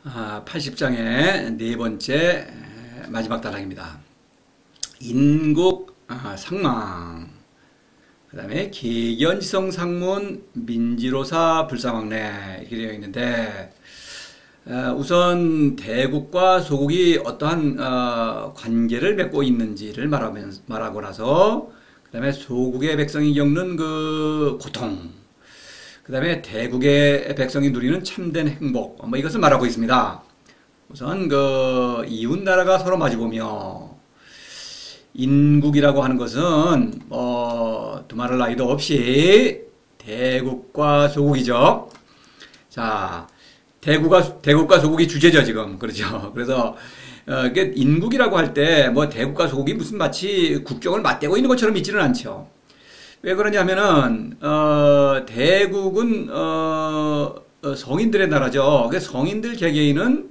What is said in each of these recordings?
80장의 네 번째 마지막 단락입니다. 인국 상망, 그 다음에 계견지성 상문 민지로사 불상왕래 이렇게 되어 있는데, 우선 대국과 소국이 어떠한 관계를 맺고 있는지를 말하고 나서, 그 다음에 소국의 백성이 겪는 그 고통, 그 다음에 대국의 백성이 누리는 참된 행복, 이것을 말하고 있습니다. 우선 그 이웃나라가 서로 마주보며, 인국이라고 하는 것은 두말할 나위도 없이 대국과 소국이죠. 자, 대국과 소국이 주제죠, 지금. 그렇죠. 그래서 인국이라고 할 때 대국과 소국이 무슨 마치 국경을 맞대고 있는 것처럼 있지는 않죠. 왜 그러냐면은 대국은 성인들의 나라죠. 성인들 개개인은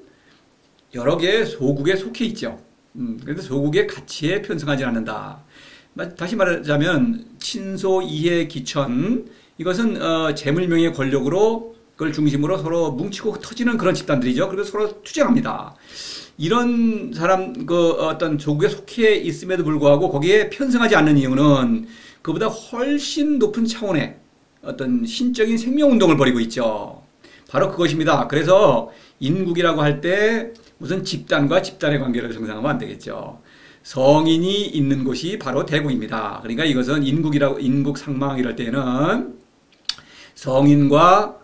여러 개의 소국에 속해 있죠. 그런데 소국의 가치에 편승하지 않는다. 다시 말하자면 친소 이해 기천, 이것은 재물명예 권력으로 그걸 중심으로 서로 뭉치고 터지는 그런 집단들이죠. 그리고 서로 투쟁합니다. 이런 사람 어떤 조국에 속해 있음에도 불구하고 거기에 편승하지 않는 이유는 그보다 훨씬 높은 차원의 어떤 신적인 생명운동을 벌이고 있죠. 바로 그것입니다. 그래서 인국이라고 할 때 무슨 집단과 집단의 관계를 상상하면 안 되겠죠. 성인이 있는 곳이 바로 대국입니다. 그러니까 이것은 인국 상망 이럴 때는 성인과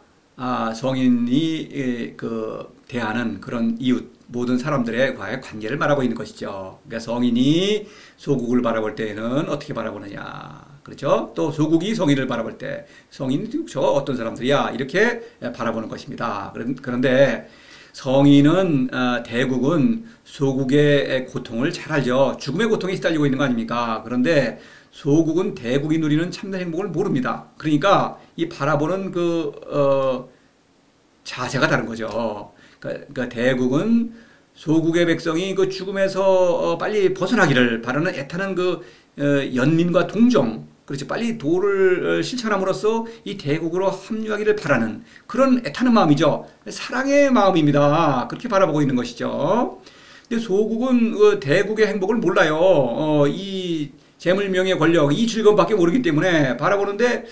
성인이 대하는 그런 이웃, 모든 사람들과의 관계를 말하고 있는 것이죠. 그러니까 성인이 소국을 바라볼 때는 어떻게 바라보느냐. 그렇죠? 또 소국이 성인을 바라볼 때 성인이 저 어떤 사람들이야. 이렇게 바라보는 것입니다. 그런데 성인은, 대국은 소국의 고통을 잘 알죠. 죽음의 고통에 시달리고 있는 거 아닙니까? 그런데 소국은 대국이 누리는 참된 행복을 모릅니다. 그러니까 이 바라보는 자세가 다른 거죠. 그러니까 대국은 소국의 백성이 그 죽음에서 빨리 벗어나기를 바라는 애타는 연민과 동정, 그렇죠. 빨리 도를 실천함으로써 이 대국으로 합류하기를 바라는 그런 애타는 마음이죠. 사랑의 마음입니다. 그렇게 바라보고 있는 것이죠. 근데 소국은 대국의 행복을 몰라요. 이 재물, 명예, 권력, 이 즐거움밖에 모르기 때문에 바라보는데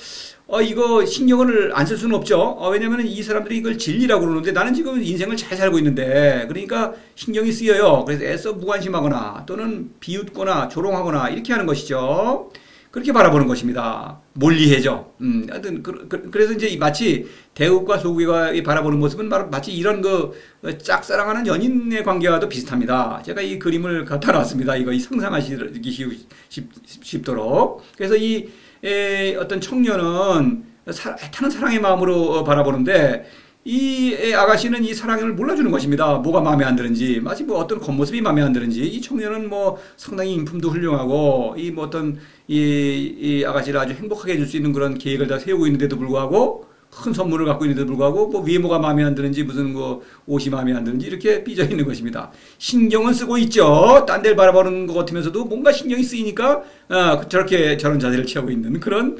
이거 신경을 안 쓸 수는 없죠. 왜냐면 이 사람들이 이걸 진리라고 그러는데 나는 지금 인생을 잘 살고 있는데, 그러니까 신경이 쓰여요. 그래서 애써 무관심하거나 또는 비웃거나 조롱하거나 이렇게 하는 것이죠. 그렇게 바라보는 것입니다. 몰리해죠. 하여튼 그래서 이제 마치 대국과 소국이 바라보는 모습은 마치 이런 짝사랑하는 연인의 관계와도 비슷합니다. 제가 이 그림을 갖다 놨습니다. 이거 상상하시기 쉽도록. 그래서 이 어떤 청년은 애타는 사랑의 마음으로 바라보는데, 이 아가씨는 이 사랑을 몰라주는 것입니다. 뭐가 마음에 안 드는지, 마치 어떤 겉모습이 마음에 안 드는지. 이 청년은 상당히 인품도 훌륭하고, 이 아가씨를 아주 행복하게 해줄 수 있는 그런 계획을 다 세우고 있는데도 불구하고, 큰 선물을 갖고 있는데도 불구하고, 외모가 마음에 안 드는지, 무슨 옷이 마음에 안 드는지, 이렇게 삐져 있는 것입니다. 신경은 쓰고 있죠. 딴 데를 바라보는 것 같으면서도 뭔가 신경이 쓰이니까, 저런 자세를 취하고 있는 그런,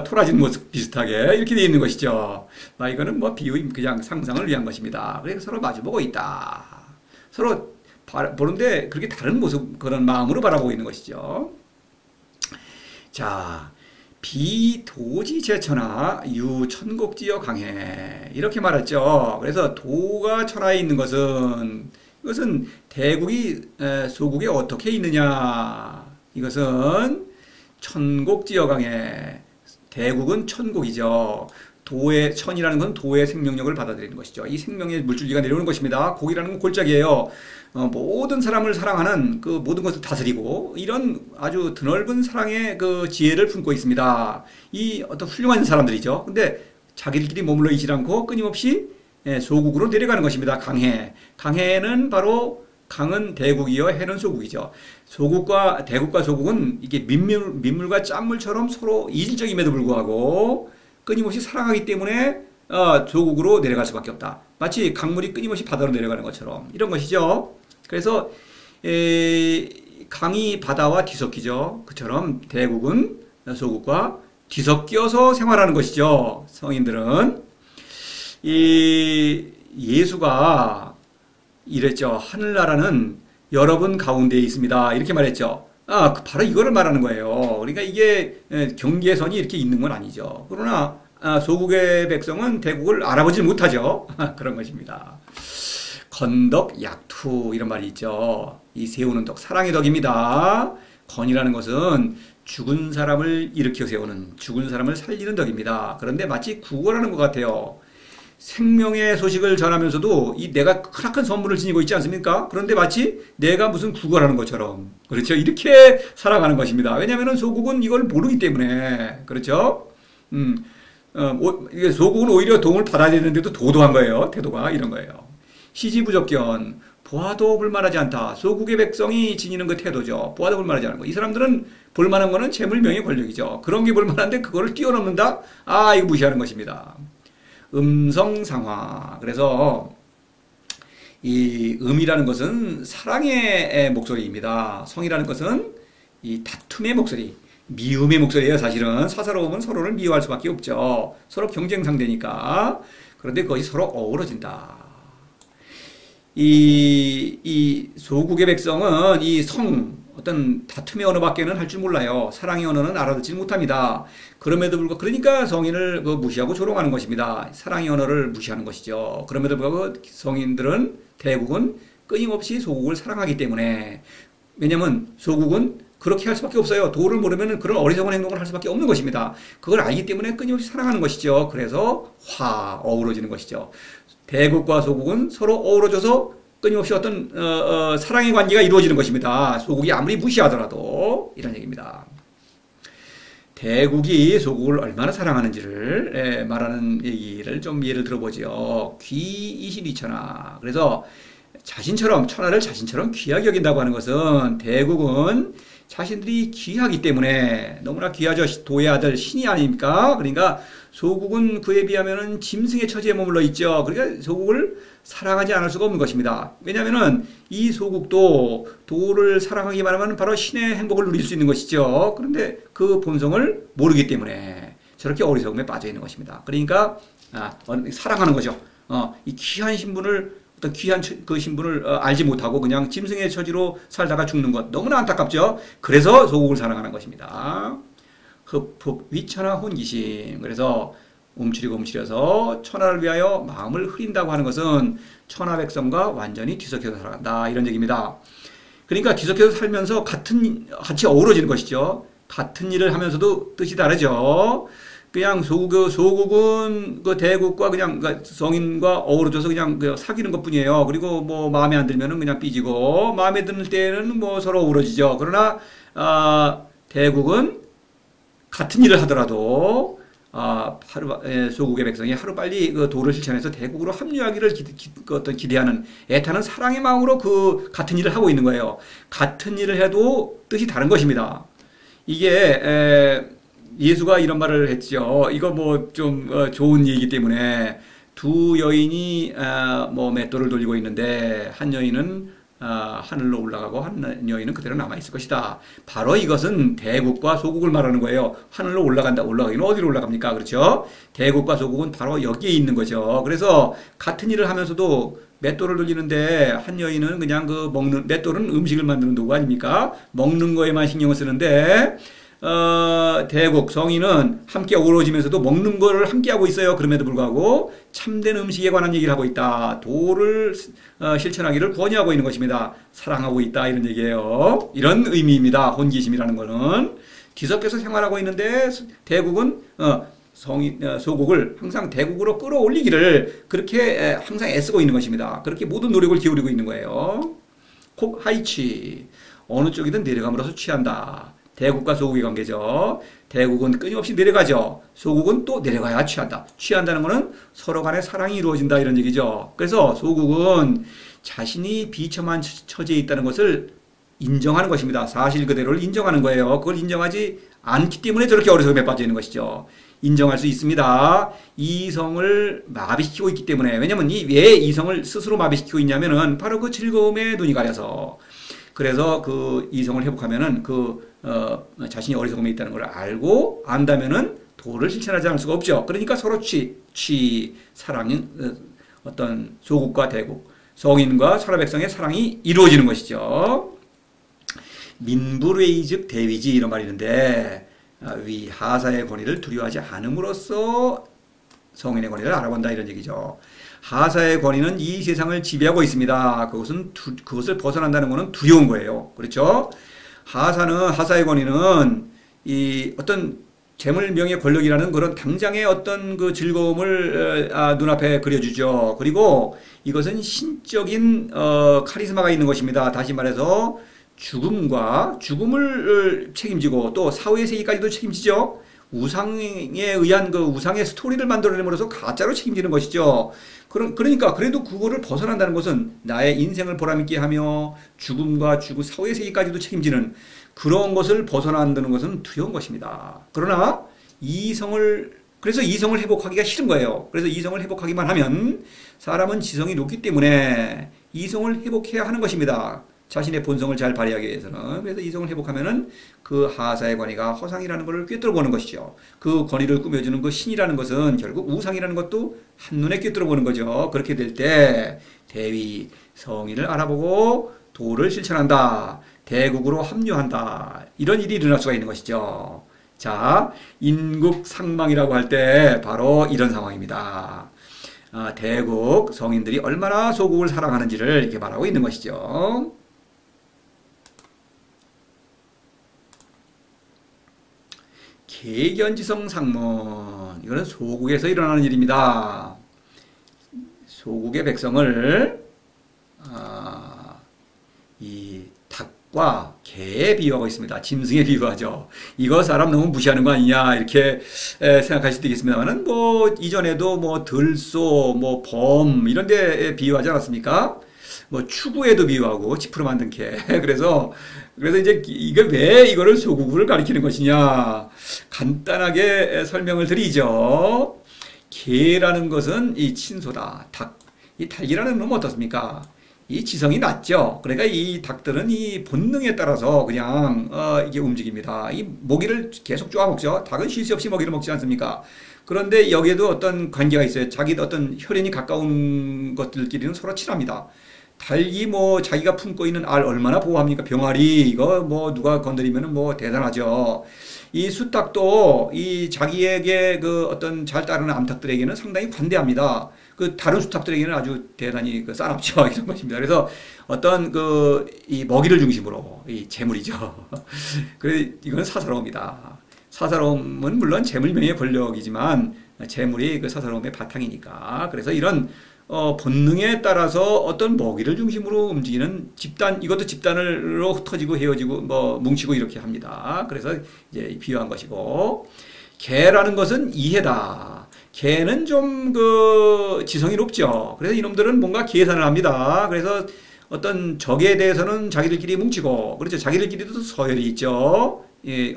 토라진 모습 비슷하게 이렇게 되어 있는 것이죠. 이거는 비유, 그냥 상상을 위한 것입니다. 그래서 서로 마주보고 있다. 서로 보는데 그렇게 다른 모습, 그런 마음으로 바라보고 있는 것이죠. 자, 비도지제천하 유천곡지여 강해, 이렇게 말했죠. 그래서 도가 천하에 있는 것은, 이것은 대국이 소국에 어떻게 있느냐. 이것은 천곡지여 강해. 대국은 천곡이죠. 천이라는 것은 도의 생명력을 받아들이는 것이죠. 이 생명의 물줄기가 내려오는 것입니다. 곡이라는 건 골짜기예요. 모든 사람을 사랑하는 모든 것을 다스리고 이런 아주 드넓은 사랑의 지혜를 품고 있습니다. 이 어떤 훌륭한 사람들이죠. 근데 자기들끼리 머물러 있지 않고 끊임없이 소국으로 내려가는 것입니다. 강해는 바로, 강은 대국이요, 해는 소국이죠. 대국과 소국은 이게 민물과 짠물처럼 서로 이질적임에도 불구하고 끊임없이 사랑하기 때문에 소국으로 내려갈 수밖에 없다. 마치 강물이 끊임없이 바다로 내려가는 것처럼 이런 것이죠. 그래서 강이 바다와 뒤섞이죠. 그처럼 대국은 소국과 뒤섞여서 생활하는 것이죠. 성인들은 이 예수가 이랬죠. 하늘나라는 여러분 가운데에 있습니다. 이렇게 말했죠. 바로 이거를 말하는 거예요. 그러니까 이게 경계선이 이렇게 있는 건 아니죠. 그러나 소국의 백성은 대국을 알아보지 못하죠. 그런 것입니다. 건덕 약투 이런 말이 있죠. 이 세우는 덕, 사랑의 덕입니다. 건이라는 것은 죽은 사람을 일으켜 세우는, 죽은 사람을 살리는 덕입니다. 그런데 마치 구걸하는 것 같아요. 생명의 소식을 전하면서도 내가 크나큰 선물을 지니고 있지 않습니까? 그런데 마치 내가 무슨 구걸하는 것처럼, 그렇죠? 이렇게 살아가는 것입니다. 왜냐하면 소국은 이걸 모르기 때문에, 그렇죠? 소국은 오히려 도움을 받아야 되는데도 도도한 거예요. 태도가 이런 거예요. 시지부적견, 보아도 볼만하지 않다. 소국의 백성이 지니는 그 태도죠. 보아도 볼만하지 않은 거. 이 사람들은 볼만한 거는 재물, 명예, 권력이죠. 그런 게 볼만한데 그거를 뛰어넘는다? 이거 무시하는 것입니다. 음성상화. 그래서 이 음이라는 것은 사랑의 목소리입니다. 성이라는 것은 이 다툼의 목소리, 미움의 목소리예요. 사실은 사사로움은 서로를 미워할 수밖에 없죠. 서로 경쟁 상대니까. 그런데 그것이 서로 어우러진다. 이 소국의 백성은 이 어떤 다툼의 언어밖에는 할 줄 몰라요. 사랑의 언어는 알아듣지 못합니다. 그럼에도 불구하고 그러니까 성인을 무시하고 조롱하는 것입니다. 사랑의 언어를 무시하는 것이죠. 그럼에도 불구하고 성인들은 대국은 끊임없이 소국을 사랑하기 때문에, 왜냐하면 소국은 그렇게 할 수밖에 없어요. 도를 모르면 그런 어리석은 행동을 할 수밖에 없는 것입니다. 그걸 알기 때문에 끊임없이 사랑하는 것이죠. 그래서 어우러지는 것이죠. 대국과 소국은 서로 어우러져서 끊임없이 어떤 사랑의 관계가 이루어지는 것입니다. 소국이 아무리 무시하더라도 이런 얘기입니다. 대국이 소국을 얼마나 사랑하는지를 말하는 얘기를 좀 예를 들어보죠. 귀 22천하. 그래서 천하를 자신처럼 귀하게 여긴다고 하는 것은 대국은 자신들이 귀하기 때문에, 너무나 귀하죠. 도의 아들 신이 아닙니까? 그러니까 소국은 그에 비하면 짐승의 처지에 머물러 있죠. 그러니까 소국을 사랑하지 않을 수가 없는 것입니다. 왜냐하면 이 소국도 도를 사랑하기만 하면 바로 신의 행복을 누릴 수 있는 것이죠. 그런데 그 본성을 모르기 때문에 저렇게 어리석음에 빠져 있는 것입니다. 그러니까 사랑하는 거죠. 이 귀한 신분을, 어떤 귀한 그 신분을 알지 못하고 그냥 짐승의 처지로 살다가 죽는 것, 너무나 안타깝죠. 그래서 소국을 사랑하는 것입니다. 흡흡 위천하 혼기심. 그래서 움츠리고 움츠려서 천하를 위하여 마음을 흐린다고 하는 것은 천하 백성과 완전히 뒤섞여서 살아간다, 이런 얘기입니다. 그러니까 뒤섞여서 살면서 같이 어우러지는 것이죠. 같은 일을 하면서도 뜻이 다르죠. 그냥 소국은 그 대국과 그냥 성인과 어우러져서 그냥 사귀는 것 뿐이에요. 그리고 뭐 마음에 안 들면은 그냥 삐지고, 마음에 드는 때는 뭐 서로 어우러지죠. 그러나 대국은 같은 일을 하더라도 소국의 백성이 하루빨리 그 도를 실천해서 대국으로 합류하기를 기대하는, 애타는 사랑의 마음으로 그 같은 일을 하고 있는 거예요. 같은 일을 해도 뜻이 다른 것입니다. 이게 예수가 이런 말을 했죠. 이거 뭐 좀 좋은 얘기 때문에, 두 여인이 맷돌을 돌리고 있는데 한 여인은 하늘로 올라가고 한 여인은 그대로 남아있을 것이다. 바로 이것은 대국과 소국을 말하는 거예요. 하늘로 올라가기는 어디로 올라갑니까? 그렇죠? 대국과 소국은 바로 여기에 있는 거죠. 그래서 같은 일을 하면서도 맷돌을 돌리는데 한 여인은 그냥 맷돌은 음식을 만드는 도구 아닙니까? 먹는 거에만 신경을 쓰는데, 대국, 성인은 함께 어우러지면서도 먹는 거를 함께 하고 있어요. 그럼에도 불구하고 참된 음식에 관한 얘기를 하고 있다. 도를 실천하기를 권유하고 있는 것입니다. 사랑하고 있다, 이런 얘기예요. 이런 의미입니다. 혼기심이라는 거는. 뒤섞여서 생활하고 있는데 대국은 소국을 항상 대국으로 끌어올리기를 그렇게 항상 애쓰고 있는 것입니다. 그렇게 모든 노력을 기울이고 있는 거예요. 콕 하이취. 어느 쪽이든 내려감으로써 취한다. 대국과 소국의 관계죠. 대국은 끊임없이 내려가죠. 소국은 또 내려가야 취한다. 취한다는 것은 서로 간에 사랑이 이루어진다, 이런 얘기죠. 그래서 소국은 자신이 비참한 처지에 있다는 것을 인정하는 것입니다. 사실 그대로를 인정하는 거예요. 그걸 인정하지 않기 때문에 저렇게 어리석음에 빠져 있는 것이죠. 인정할 수 있습니다. 이성을 마비시키고 있기 때문에. 왜냐면 왜 이성을 스스로 마비시키고 있냐면은 바로 그 즐거움에 눈이 가려서. 그래서 그 이성을 회복하면은 자신이 어리석음에 있다는 걸 알고 안다면은 도를 실천하지 않을 수가 없죠. 그러니까 서로 사랑인 어떤 소국과 대국, 성인과 선하 백성의 사랑이 이루어지는 것이죠. 민불외의 즉 대위지 이런 말이 있는데 위 하사의 권위를 두려워하지 않음으로써 성인의 권위를 알아본다 이런 얘기죠. 하사의 권위는 이 세상을 지배하고 있습니다. 그것을 벗어난다는 것은 두려운 거예요. 그렇죠? 하사의 권위는 이 어떤 재물, 명예, 권력이라는 그런 당장의 어떤 그 즐거움을 눈앞에 그려주죠. 그리고 이것은 신적인 카리스마가 있는 것입니다. 다시 말해서 죽음을 책임지고 또 사후의 세계까지도 책임지죠. 우상에 의한 그 우상의 스토리를 만들어냄으로써 가짜로 책임지는 것이죠. 그러니까 그래도 그거를 벗어난다는 것은 나의 인생을 보람있게 하며 죽음과 사후의 세계까지도 책임지는 그런 것을 벗어난다는 것은 두려운 것입니다. 그러나 그래서 이성을 회복하기가 싫은 거예요. 그래서 이성을 회복하기만 하면 사람은 지성이 높기 때문에 이성을 회복해야 하는 것입니다. 자신의 본성을 잘 발휘하기 위해서는. 그래서 이성을 회복하면은 그 하사의 권위가 허상이라는 것을 꿰뚫어 보는 것이죠. 그 권위를 꾸며주는 그 신이라는 것은 결국 우상이라는 것도 한눈에 꿰뚫어 보는 거죠. 그렇게 될 때 대위, 성인을 알아보고 도를 실천한다. 대국으로 합류한다. 이런 일이 일어날 수가 있는 것이죠. 자, 인국상망이라고 할 때 바로 이런 상황입니다. 대국, 성인들이 얼마나 소국을 사랑하는지를 이렇게 말하고 있는 것이죠. 계견지성 상문. 이거는 소국에서 일어나는 일입니다. 소국의 백성을 이 닭과 개에 비유하고 있습니다. 짐승에 비유하죠. 이거 사람 너무 무시하는 거 아니냐 이렇게 생각할 수도 있겠습니다만은 뭐 이전에도 뭐 들소, 뭐 범 이런 데 비유하지 않았습니까? 뭐 추구에도 비유하고 지푸로 만든 개. 그래서 이제 이게 왜 이거를 소국을 가리키는 것이냐 간단하게 설명을 드리죠. 개라는 것은 이 친소다. 이 닭이라는 놈은 어떻습니까? 이 지성이 낮죠. 그러니까 이 닭들은 이 본능에 따라서 그냥 이게 움직입니다. 이 모기를 계속 쪼아 먹죠. 닭은 쉴 새 없이 모기를 먹지 않습니까? 그런데 여기에도 어떤 관계가 있어요. 자기 어떤 혈연이 가까운 것들끼리는 서로 친합니다. 닭이 뭐 자기가 품고 있는 알 얼마나 보호합니까? 병아리 이거 뭐 누가 건드리면은 뭐 대단하죠. 이 수탉도 이 자기에게 그 어떤 잘 따르는 암탉들에게는 상당히 관대합니다. 그 다른 수탉들에게는 아주 대단히 그 싸납죠. 이런 것입니다. 그래서 어떤 이 먹이를 중심으로 이 재물이죠. 그래 이건 사사로움이다. 사사로움은 물론 재물, 명예, 권력이지만 재물이 그 사사로움의 바탕이니까. 그래서 이런 본능에 따라서 어떤 먹이를 중심으로 움직이는 집단, 이것도 집단으로 흩어지고 헤어지고 뭐 뭉치고 이렇게 합니다. 그래서 이제 비유한 것이고, 개라는 것은 이해다. 개는 좀 지성이 높죠. 그래서 이놈들은 뭔가 계산을 합니다. 그래서 어떤 적에 대해서는 자기들끼리 뭉치고, 그렇죠. 자기들끼리도 서열이 있죠.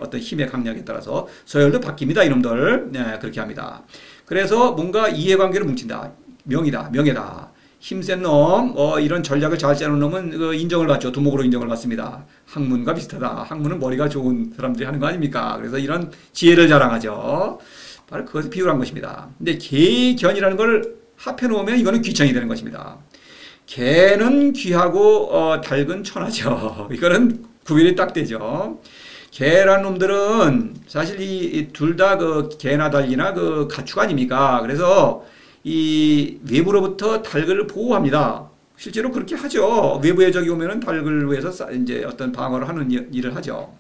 어떤 힘의 강약에 따라서 서열도 바뀝니다. 이놈들. 네, 그렇게 합니다. 그래서 뭔가 이해관계를 뭉친다. 명예다. 힘센 놈, 이런 전략을 잘 짜는 놈은 인정을 받죠. 두목으로 인정을 받습니다. 학문과 비슷하다. 학문은 머리가 좋은 사람들이 하는 거 아닙니까? 그래서 이런 지혜를 자랑하죠. 바로 그것을 비유한 것입니다. 근데 계견이라는 걸 합해 놓으면 이거는 귀천이 되는 것입니다. 개는 귀하고 닭은 천하죠. 이거는 구별이 딱 되죠. 개라는 놈들은 사실 이 둘 다 개나 닭이나 가축 아닙니까? 그래서 이 외부로부터 닭을 보호합니다. 실제로 그렇게 하죠. 외부의 적이 오면은 닭을 위해서 이제 어떤 방어를 하는 일을 하죠.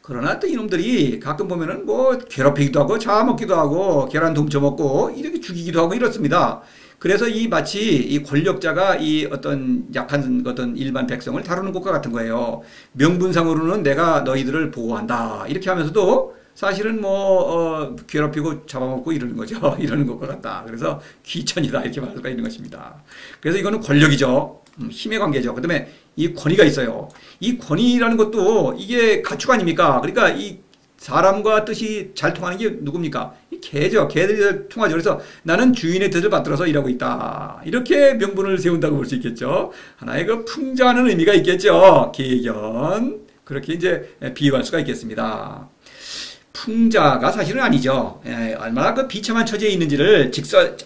그러나 또 이놈들이 가끔 보면은 뭐 괴롭히기도 하고 잡아먹기도 하고 계란도 훔쳐먹고 이렇게 죽이기도 하고 이렇습니다. 그래서 마치 이 권력자가 이 어떤 약한 어떤 일반 백성을 다루는 것과 같은 거예요. 명분상으로는 내가 너희들을 보호한다. 이렇게 하면서도 사실은 뭐 괴롭히고 잡아먹고 이러는 거죠. 이러는 것과 같다. 그래서 귀천이다 이렇게 말할 수가 있는 것입니다. 그래서 이거는 권력이죠. 힘의 관계죠. 그다음에 이 권위가 있어요. 이 권위라는 것도 이게 가축 아닙니까? 그러니까 이 사람과 뜻이 잘 통하는 게 누굽니까? 이 개죠. 개들이 통하죠. 그래서 나는 주인의 뜻을 받들어서 일하고 있다. 이렇게 명분을 세운다고 볼 수 있겠죠. 하나의 풍자하는 의미가 있겠죠. 계견. 그렇게 이제 비유할 수가 있겠습니다. 풍자가 사실은 아니죠. 얼마나 비참한 처지에 있는지를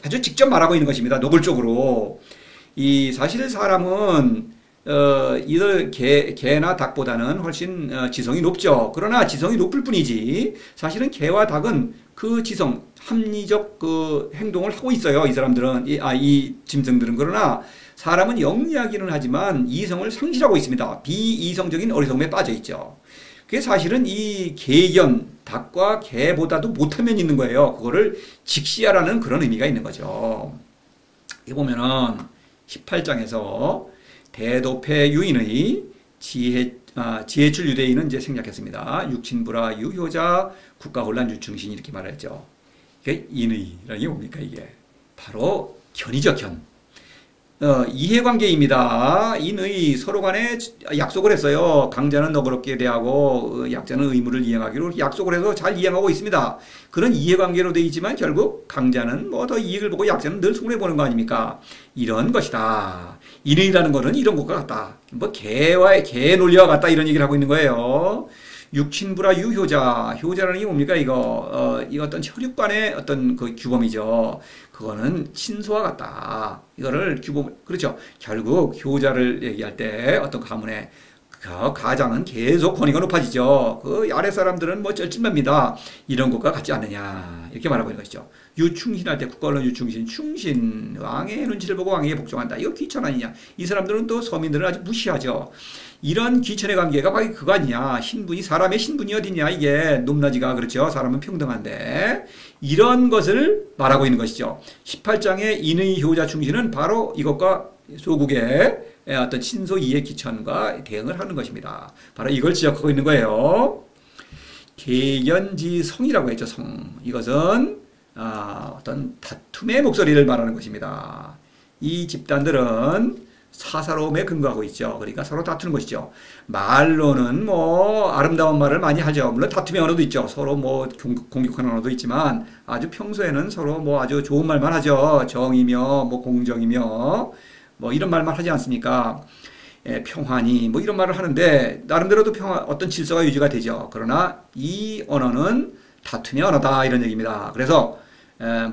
아주 직접 말하고 있는 것입니다. 노골적으로. 이 사실 사람은 이들 개나 닭보다는 훨씬 지성이 높죠. 그러나 지성이 높을 뿐이지 사실은 개와 닭은 그 지성, 합리적 그 행동을 하고 있어요. 이 사람들은 이 짐승들은. 그러나 사람은 영리하기는 하지만 이성을 상실하고 있습니다. 비이성적인 어리석음에 빠져 있죠. 그게 사실은 이 개견, 닭과 개보다도 못한 면이 있는 거예요. 그거를 직시하라는 그런 의미가 있는 거죠. 여기 보면은 18장에서 대도패 유인의 지혜출 유대인은 이제 생략했습니다. 육친부라 유효자 국가혼란 유충신 이렇게 말했죠. 이게 인의라는 게 뭡니까 이게? 바로 견이죠, 견. 이해관계입니다. 인의 서로 간에 약속을 했어요. 강자는 너그럽게 대하고 약자는 의무를 이행하기로 약속을 해서 잘 이행하고 있습니다. 그런 이해관계로 되어 있지만 결국 강자는 뭐 더 이익을 보고 약자는 늘 손해보는 거 아닙니까? 이런 것이다. 인의라는 거는 이런 것과 같다. 뭐 개 논리와 같다 이런 얘기를 하고 있는 거예요. 육친부라 유효자. 효자라는 게 뭡니까 이거? 이거 어떤 혈육간의 어떤 그 규범이죠. 그거는 친소와 같다. 이거를 규범, 그렇죠. 결국 효자를 얘기할 때 어떤 가문의 가장은 계속 권위가 높아지죠. 그 아래 사람들은 뭐 쩔쩔맵니다. 이런 것과 같지 않느냐. 이렇게 말하고 있는 것이죠. 유충신할 때 국가언론 유충신, 충신, 왕의 눈치를 보고 왕에게 복종한다. 이거 귀천 아니냐. 이 사람들은 또 서민들을 아주 무시하죠. 이런 귀천의 관계가 바로 그거 아니냐. 신분이, 사람의 신분이 어디냐. 이게 높낮이가 그렇죠. 사람은 평등한데. 이런 것을 말하고 있는 것이죠. 18장의 인의 효자 충신은 바로 이것과 소국의 어떤 친소 이해 기천과 대응을 하는 것입니다. 바로 이걸 지적하고 있는 거예요. 개견지성이라고 했죠. 성. 이것은 어떤 다툼의 목소리를 말하는 것입니다. 이 집단들은 사사로움에 근거하고 있죠. 그러니까 서로 다투는 것이죠. 말로는 뭐 아름다운 말을 많이 하죠. 물론 다툼의 언어도 있죠. 서로 뭐 공격하는 언어도 있지만 아주 평소에는 서로 뭐 아주 좋은 말만 하죠. 정이며 뭐 공정이며 뭐 이런 말만 하지 않습니까? 평화니 뭐 이런 말을 하는데 나름대로도 어떤 질서가 유지가 되죠. 그러나 이 언어는 다툼의 언어다 이런 얘기입니다. 그래서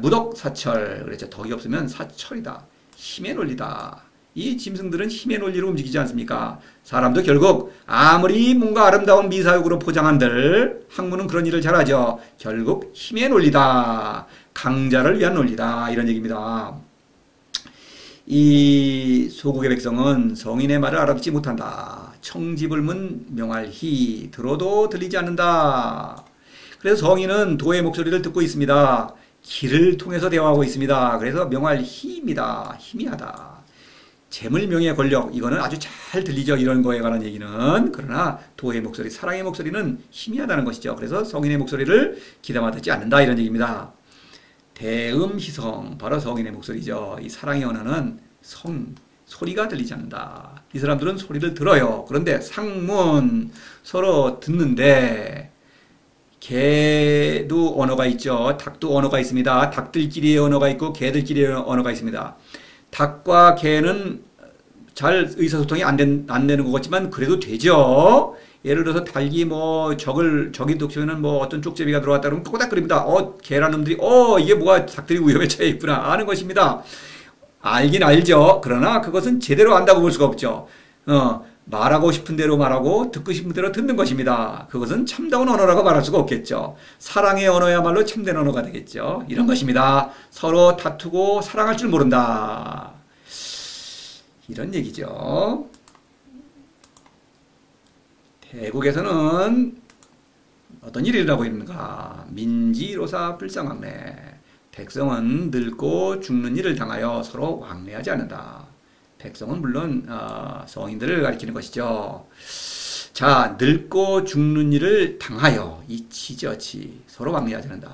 무덕사철 그랬죠. 덕이 없으면 사철이다. 힘의 논리다. 이 짐승들은 힘의 논리로 움직이지 않습니까? 사람도 결국 아무리 뭔가 아름다운 미사역으로 포장한들 학문은 그런 일을 잘하죠. 결국 힘의 논리다. 강자를 위한 논리다. 이런 얘기입니다. 이 소국의 백성은 성인의 말을 알아듣지 못한다. 청지불문 명할희 들어도 들리지 않는다. 그래서 성인은 도의 목소리를 듣고 있습니다. 길을 통해서 대화하고 있습니다. 그래서 명할희입니다. 희미하다. 재물, 명예, 권력 이거는 아주 잘 들리죠. 이런 거에 관한 얘기는. 그러나 도의 목소리, 사랑의 목소리는 희미하다는 것이죠. 그래서 성인의 목소리를 귀담아 듣지 않는다 이런 얘기입니다. 대음희성 바로 성인의 목소리죠. 이 사랑의 언어는 소리가 들리지 않는다. 이 사람들은 소리를 들어요. 그런데 상문 서로 듣는데 개도 언어가 있죠. 닭도 언어가 있습니다. 닭들끼리의 언어가 있고 개들끼리의 언어가 있습니다. 닭과 개는 잘 의사소통이 안 되는 것 같지만 그래도 되죠. 예를 들어서 닭이 뭐 적이 독시면 뭐 어떤 쪽제비가 들어왔다 그러면 꼬닥거립니다. 개라는 놈들이 이게 뭐가 닭들이 위험에 처해 있구나 아는 것입니다. 알긴 알죠. 그러나 그것은 제대로 안다고 볼 수가 없죠. 말하고 싶은 대로 말하고 듣고 싶은 대로 듣는 것입니다. 그것은 참다운 언어라고 말할 수가 없겠죠. 사랑의 언어야말로 참된 언어가 되겠죠. 이런 것입니다. 서로 다투고 사랑할 줄 모른다. 이런 얘기죠. 대국에서는 어떤 일이 일어나고 있는가? 민지로사 불상왕래. 백성은 늙고 죽는 일을 당하여 서로 왕래하지 않는다. 백성은 물론 성인들을 가리키는 것이죠. 자, 늙고 죽는 일을 당하여 이 치죠, 치. 서로 왕래하지 않는다.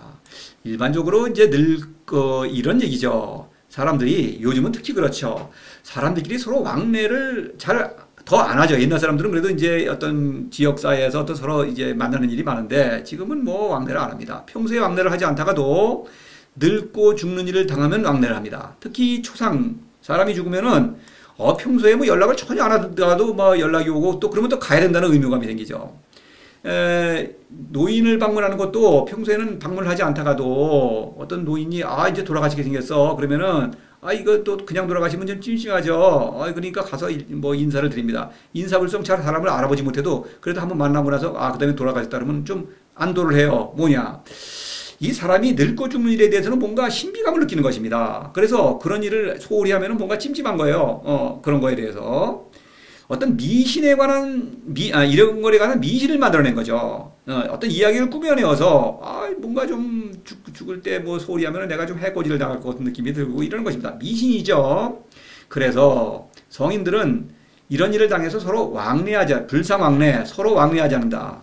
일반적으로 이제 이런 얘기죠. 사람들이 요즘은 특히 그렇죠. 사람들끼리 서로 왕래를 더 안 하죠. 옛날 사람들은 그래도 이제 어떤 지역사회에서 또 서로 이제 만나는 일이 많은데 지금은 뭐 왕래를 안 합니다. 평소에 왕래를 하지 않다가도 늙고 죽는 일을 당하면 왕래를 합니다. 특히 초상 사람이 죽으면은 평소에 뭐 연락을 전혀 안 하다가도 뭐 연락이 오고 또 그러면 또 가야 된다는 의무감이 생기죠. 노인을 방문하는 것도 평소에는 방문을 하지 않다가도 어떤 노인이 이제 돌아가시게 생겼어. 그러면은 이거 또 그냥 돌아가시면 좀 찜찜하죠. 그러니까 가서 뭐 인사를 드립니다. 인사불성 잘 사람을 알아보지 못해도 그래도 한번 만나고 나서 그 다음에 돌아가셨다 그러면 좀 안도를 해요. 뭐냐? 이 사람이 늙고 죽는 일에 대해서는 뭔가 신비감을 느끼는 것입니다. 그래서 그런 일을 소홀히 하면 뭔가 찜찜한 거예요. 그런 거에 대해서. 어떤 미신에 관한, 이런 거에 관한 미신을 만들어낸 거죠. 어떤 이야기를 꾸며내어서, 뭔가 좀 죽을 때 뭐 소홀히 하면 내가 좀 해코지를 당할 것 같은 느낌이 들고 이러는 것입니다. 미신이죠. 그래서 성인들은 이런 일을 당해서 서로 불상왕래, 서로 왕래하지 않는다.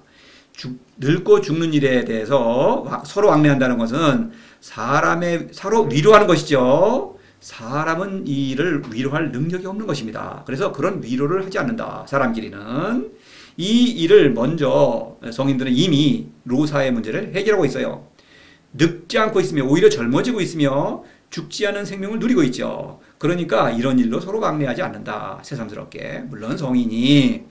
늙고 죽는 일에 대해서 서로 왕래한다는 것은 서로 위로하는 것이죠. 사람은 이 일을 위로할 능력이 없는 것입니다. 그래서 그런 위로를 하지 않는다. 사람끼리는. 이 일을 먼저 성인들은 이미 노사의 문제를 해결하고 있어요. 늙지 않고 있으며 오히려 젊어지고 있으며 죽지 않은 생명을 누리고 있죠. 그러니까 이런 일로 서로 왕래하지 않는다. 새삼스럽게. 물론 성인이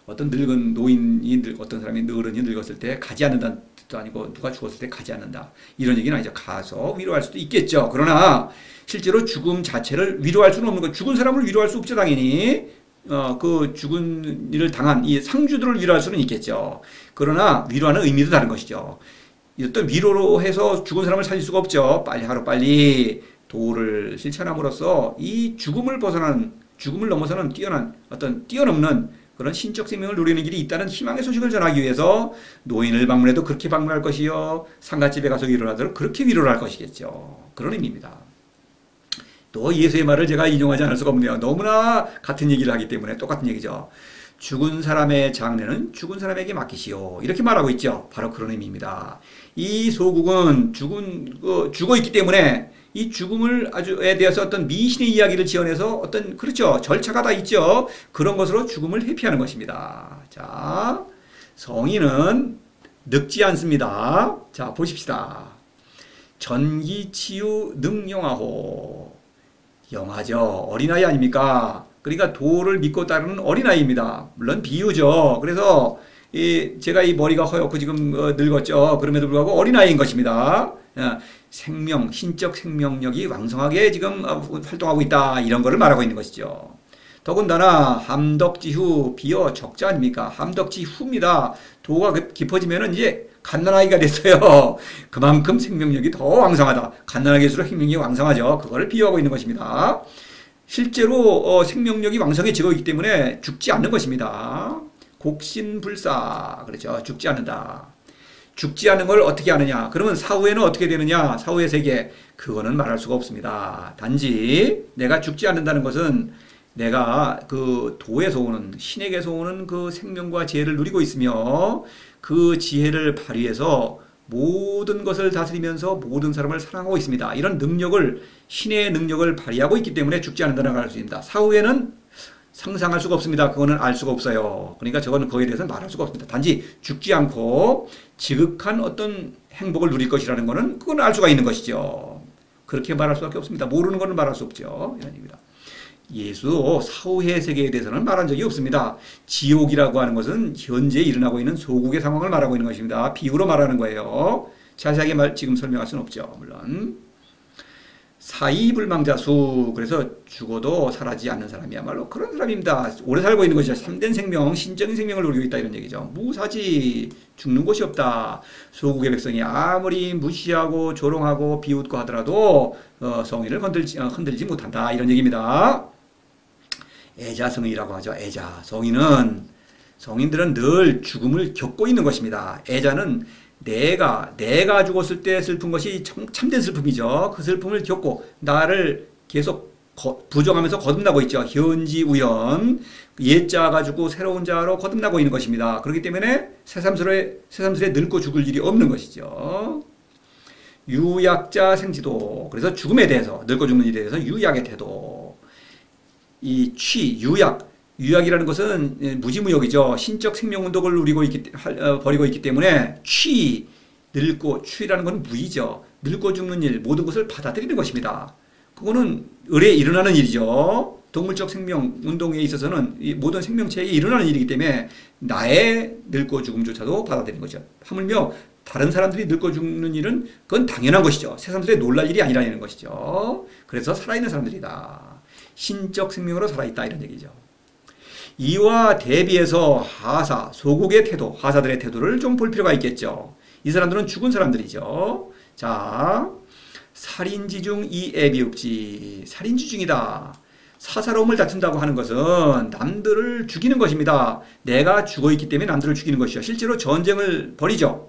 어떤 늙은 노인이 어떤 사람이 어른이 늙었을 때 가지 않는다는 뜻도 아니고 누가 죽었을 때 가지 않는다. 이런 얘기는 아니죠. 가서 위로할 수도 있겠죠. 그러나 실제로 죽음 자체를 위로할 수는 없는 거. 죽은 사람을 위로할 수 없죠, 당연히. 그 죽은 일을 당한 이 상주들을 위로할 수는 있겠죠. 그러나 위로하는 의미도 다른 것이죠. 어떤 위로로 해서 죽은 사람을 살릴 수가 없죠. 하루빨리 도를 실천함으로써 이 죽음을 넘어서는 뛰어넘는 그런 신적 생명을 누리는 길이 있다는 희망의 소식을 전하기 위해서 노인을 방문해도 그렇게 방문할 것이요. 상갓집에 가서 위로를 하도록 그렇게 위로를 할 것이겠죠. 그런 의미입니다. 또 예수의 말을 제가 인용하지 않을 수가 없네요. 너무나 같은 얘기를 하기 때문에 똑같은 얘기죠. 죽은 사람의 장례는 죽은 사람에게 맡기시오. 이렇게 말하고 있죠. 바로 그런 의미입니다. 이 소국은 죽어 있기 때문에 이 죽음에 대해서 어떤 미신의 이야기를 지어내서 그렇죠. 절차가 다 있죠. 그런 것으로 죽음을 회피하는 것입니다. 자, 성인은 늙지 않습니다. 자, 보십시다. 전기치유 능영하호. 영하죠. 어린아이 아닙니까? 그러니까 도를 믿고 따르는 어린아이입니다. 물론 비유죠. 그래서 제가 이 머리가 허옇고 지금 늙었죠. 그럼에도 불구하고 어린아이인 것입니다. 신적 생명력이 왕성하게 지금 활동하고 있다. 이런 거를 말하고 있는 것이죠. 더군다나 함덕지후 비어 적자 아닙니까? 함덕지후입니다. 도가 깊어지면은 이제 갓난아이가 됐어요. 그만큼 생명력이 더 왕성하다. 갓난아기일수록 생명력이 왕성하죠. 그거를 비유하고 있는 것입니다. 실제로 생명력이 왕성해지고 있기 때문에 죽지 않는 것입니다. 곡신불사 그렇죠. 죽지 않는다. 죽지 않는 걸 어떻게 하느냐? 그러면 사후에는 어떻게 되느냐? 사후의 세계 그거는 말할 수가 없습니다. 단지 내가 죽지 않는다는 것은 내가 그 도에서 오는 신에게서 오는 그 생명과 지혜를 누리고 있으며 그 지혜를 발휘해서 모든 것을 다스리면서 모든 사람을 사랑하고 있습니다. 이런 능력을 신의 능력을 발휘하고 있기 때문에 죽지 않는다는 걸 알 수 있습니다. 사후에는 상상할 수가 없습니다. 그거는 알 수가 없어요. 그러니까 저거는 거기에 대해서는 말할 수가 없습니다. 단지 죽지 않고 지극한 어떤 행복을 누릴 것이라는 거는 그건 알 수가 있는 것이죠. 그렇게 말할 수밖에 없습니다. 모르는 거는 말할 수 없죠. 이런 얘기입니다. 예수 사후의 세계에 대해서는 말한 적이 없습니다. 지옥이라고 하는 것은 현재 일어나고 있는 소국의 상황을 말하고 있는 것입니다. 비유로 말하는 거예요. 자세하게 지금 설명할 수는 없죠. 물론 사이불망자수 그래서 죽어도 사라지지 않는 사람이야말로 그런 사람입니다. 오래 살고 있는 것이죠. 참된 생명, 신적인 생명을 누리고 있다 이런 얘기죠. 무사지 죽는 곳이 없다. 소국의 백성이 아무리 무시하고 조롱하고 비웃고 하더라도 성인을 흔들지 못한다 이런 얘기입니다. 애자성이라고 하죠. 애자. 성인들은 늘 죽음을 겪고 있는 것입니다. 애자는 내가 죽었을 때 슬픈 것이 참된 슬픔이죠. 그 슬픔을 겪고 나를 계속 부정하면서 거듭나고 있죠. 현지우연 옛자가 죽고 새로운 자로 거듭나고 있는 것입니다. 그렇기 때문에 새삼스레 늙고 죽을 일이 없는 것이죠. 유약자 생지도 그래서 죽음에 대해서 늙고 죽는 일에 대해서 유약의 태도 이 유약이라는 것은 무지무역이죠. 신적 생명운동을 벌이고 있기 때문에 추이라는 것은 무의죠. 늙고 죽는 일, 모든 것을 받아들이는 것입니다. 그거는 을에 일어나는 일이죠. 동물적 생명운동에 있어서는 모든 생명체에 일어나는 일이기 때문에 나의 늙고 죽음조차도 받아들이는 거죠. 하물며 다른 사람들이 늙고 죽는 일은 그건 당연한 것이죠. 새삼스레 놀랄 일이 아니라는 것이죠. 그래서 살아있는 사람들이다. 신적 생명으로 살아있다 이런 얘기죠. 이와 대비해서 하사, 소국의 태도, 하사들의 태도를 좀 볼 필요가 있겠죠. 이 사람들은 죽은 사람들이죠. 자, 살인지중 이애비읍지. 살인지중이다. 사사로움을 다툰다고 하는 것은 남들을 죽이는 것입니다. 내가 죽어있기 때문에 남들을 죽이는 것이죠. 실제로 전쟁을 벌이죠.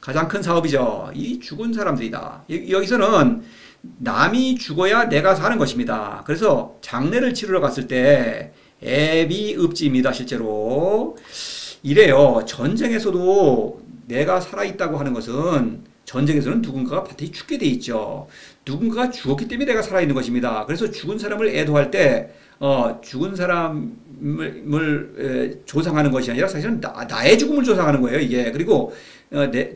가장 큰 사업이죠. 이 죽은 사람들이다. 여기서는 남이 죽어야 내가 사는 것입니다. 그래서 장례를 치르러 갔을 때 애비읍지입니다. 실제로 이래요. 전쟁에서도 내가 살아있다고 하는 것은 전쟁에서는 누군가가 반드시 죽게 돼 있죠. 누군가가 죽었기 때문에 내가 살아있는 것입니다. 그래서 죽은 사람을 애도할 때 죽은 사람을 조상하는 것이 아니라 사실은 나의 죽음을 조상하는 거예요. 이게. 그리고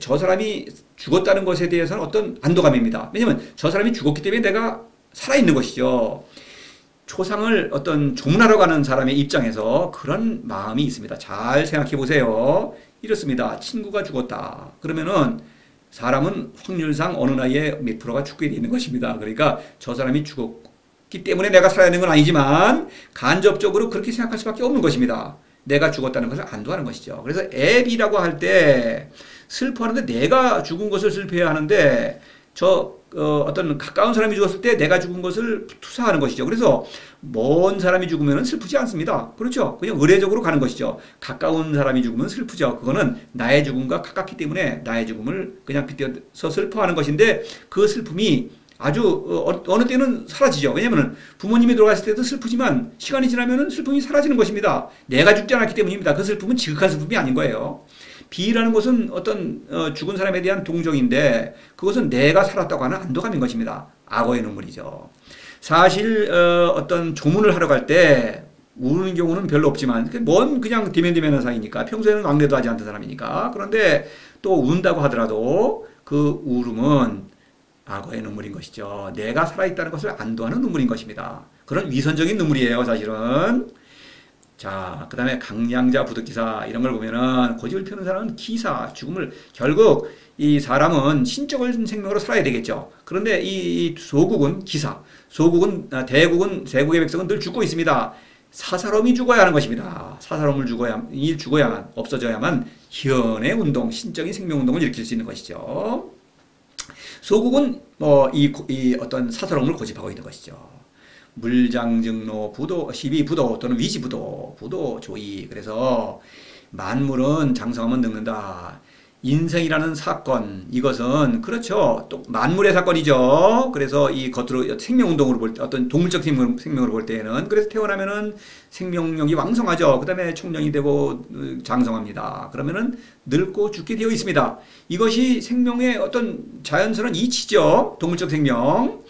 저 사람이 죽었다는 것에 대해서는 어떤 안도감입니다. 왜냐하면 저 사람이 죽었기 때문에 내가 살아있는 것이죠. 초상을 어떤 조문하러 가는 사람의 입장에서 그런 마음이 있습니다. 잘 생각해 보세요. 이렇습니다. 친구가 죽었다. 그러면은 사람은 확률상 어느 나이에 몇 프로가 죽게 되는 것입니다. 그러니까 저 사람이 죽었기 때문에 내가 살아야 하는 건 아니지만 간접적으로 그렇게 생각할 수밖에 없는 것입니다. 내가 죽었다는 것을 안도하는 것이죠. 그래서 애비라고 할 때 슬퍼하는데 내가 죽은 것을 슬퍼해야 하는데 어떤 가까운 사람이 죽었을 때 내가 죽은 것을 투사하는 것이죠. 그래서 먼 사람이 죽으면 슬프지 않습니다. 그렇죠? 그냥 의례적으로 가는 것이죠. 가까운 사람이 죽으면 슬프죠. 그거는 나의 죽음과 가깝기 때문에 나의 죽음을 그냥 빗대어서 슬퍼하는 것인데 그 슬픔이 아주 어느 때는 사라지죠. 왜냐하면 부모님이 돌아갔을 때도 슬프지만 시간이 지나면 슬픔이 사라지는 것입니다. 내가 죽지 않았기 때문입니다. 그 슬픔은 지극한 슬픔이 아닌 거예요. 비라는 것은 어떤 죽은 사람에 대한 동정인데 그것은 내가 살았다고 하는 안도감인 것입니다. 악어의 눈물이죠. 사실 어떤 조문을 하러 갈 때 우는 경우는 별로 없지만 그냥 대면대면한 사이니까 평소에는 왕래도 하지 않던 사람이니까 그런데 또 운다고 하더라도 그 울음은 악어의 눈물인 것이죠. 내가 살아있다는 것을 안도하는 눈물인 것입니다. 그런 위선적인 눈물이에요. 사실은. 자, 그 다음에 강량자 부득기사 이런 걸 보면은 고집을 피우는 사람은 기사, 죽음을 결국 이 사람은 신적인 생명으로 살아야 되겠죠. 그런데 이 소국은 기사, 소국은 대국은 세국의 백성은 늘 죽고 있습니다. 사사로움이 죽어야 하는 것입니다. 사사로움을 죽어야만 없어져야만 현의 운동, 신적인 생명 운동을 일으킬 수 있는 것이죠. 소국은 이 어떤 사사로움을 고집하고 있는 것이죠. 물장증로 부도 시비 부도 또는 위시 부도 부도 조이. 그래서 만물은 장성하면 늙는다. 인생이라는 사건 이것은 그렇죠. 또 만물의 사건이죠. 그래서 이 겉으로 생명운동으로 볼 때 어떤 동물적 생명으로 볼 때에는 그래서 태어나면은 생명력이 왕성하죠. 그 다음에 청년이 되고 장성합니다. 그러면은 늙고 죽게 되어 있습니다. 이것이 생명의 어떤 자연스러운 이치죠. 동물적 생명.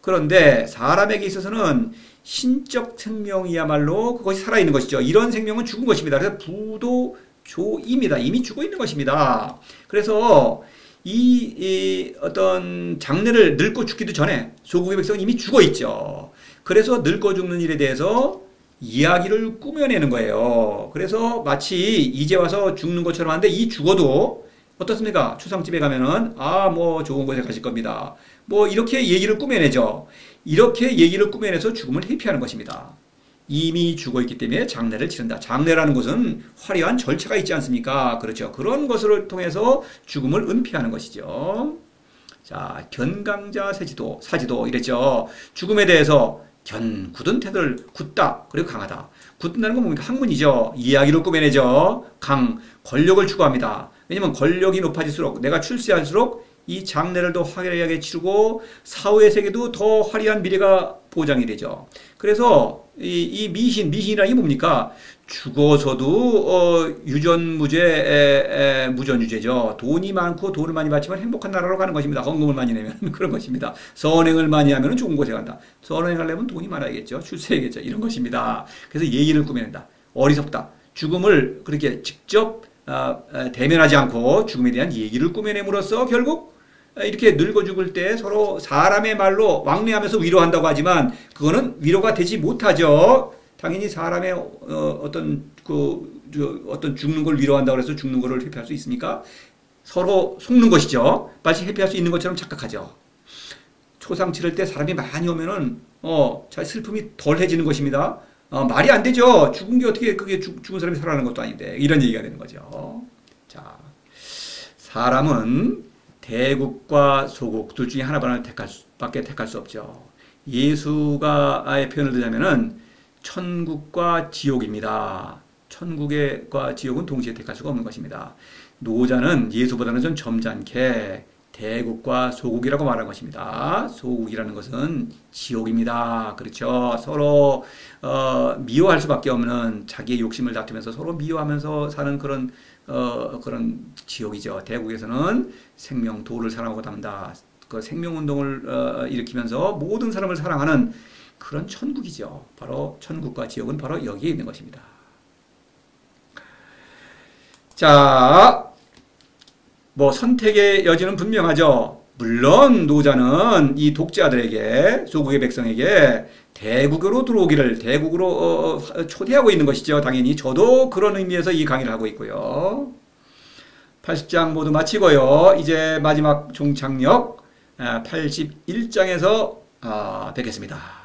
그런데 사람에게 있어서는 신적 생명이야말로 그것이 살아있는 것이죠. 이런 생명은 죽은 것입니다. 그래서 부도조입니다. 이미 죽어 있는 것입니다. 그래서 이 어떤 장래를 늙고 죽기도 전에 소국의 백성은 이미 죽어 있죠. 그래서 늙고 죽는 일에 대해서 이야기를 꾸며내는 거예요. 그래서 마치 이제 와서 죽는 것처럼 하는데 이 죽어도 어떻습니까? 추상집에 가면은 뭐 좋은 곳에 가실 겁니다. 뭐 이렇게 얘기를 꾸며내죠. 이렇게 얘기를 꾸며내서 죽음을 회피하는 것입니다. 이미 죽어있기 때문에 장례를 치른다. 장례라는 것은 화려한 절차가 있지 않습니까? 그렇죠. 그런 것을 통해서 죽음을 은폐하는 것이죠. 자, 견강자 사지도 이랬죠. 죽음에 대해서 굳은 태도를 굳다. 그리고 강하다. 굳는다는 건 뭡니까? 학문이죠. 이야기를 꾸며내죠. 권력을 추구합니다. 왜냐면 권력이 높아질수록 내가 출세할수록 이 장례를 더 화려하게 치르고 사후의 세계도 더 화려한 미래가 보장이 되죠. 그래서 이 미신이라는 게 뭡니까? 죽어서도 유전무죄, 무전유죄죠. 돈이 많고 돈을 많이 받지만 행복한 나라로 가는 것입니다. 헌금을 많이 내면 그런 것입니다. 선행을 많이 하면 좋은 곳에 간다. 선행하려면 돈이 많아야겠죠. 출세해야겠죠. 이런 것입니다. 그래서 예의를 꾸며낸다. 어리석다. 죽음을 그렇게 직접 대면하지 않고 죽음에 대한 얘기를 꾸며냄으로써 결국 이렇게 늙어 죽을 때 서로 사람의 말로 왕래하면서 위로한다고 하지만 그거는 위로가 되지 못하죠. 당연히 사람의 어떤 죽는 걸 위로한다고 해서 죽는 거를 회피할 수 있습니까? 서로 속는 것이죠. 마치 회피할 수 있는 것처럼 착각하죠. 초상 치를 때 사람이 많이 오면은 자 슬픔이 덜해지는 것입니다. 말이 안 되죠. 죽은 게 어떻게 그게 죽은 사람이 살아나는 것도 아닌데 이런 얘기가 되는 거죠. 자, 사람은 대국과 소국 둘 중에 하나밖에 택할 수 없죠. 예수가의 표현을 들자면은 천국과 지옥입니다. 천국과 지옥은 동시에 택할 수가 없는 것입니다. 노자는 예수보다는 좀 점잖게 대국과 소국이라고 말한 것입니다. 소국이라는 것은 지옥입니다. 그렇죠. 서로 미워할 수밖에 없는 자기의 욕심을 다투면서 서로 미워하면서 사는 그런 지옥이죠. 대국에서는 생명, 도를 사랑하고 담다. 그 생명운동을 일으키면서 모든 사람을 사랑하는 그런 천국이죠. 바로 천국과 지옥은 바로 여기에 있는 것입니다. 자, 뭐 선택의 여지는 분명하죠. 물론 노자는 이 독자들에게, 소국의 백성에게 대국으로 들어오기를 대국으로 초대하고 있는 것이죠. 당연히 저도 그런 의미에서 이 강의를 하고 있고요. 80장 모두 마치고요. 이제 마지막 종착역 81장에서 뵙겠습니다.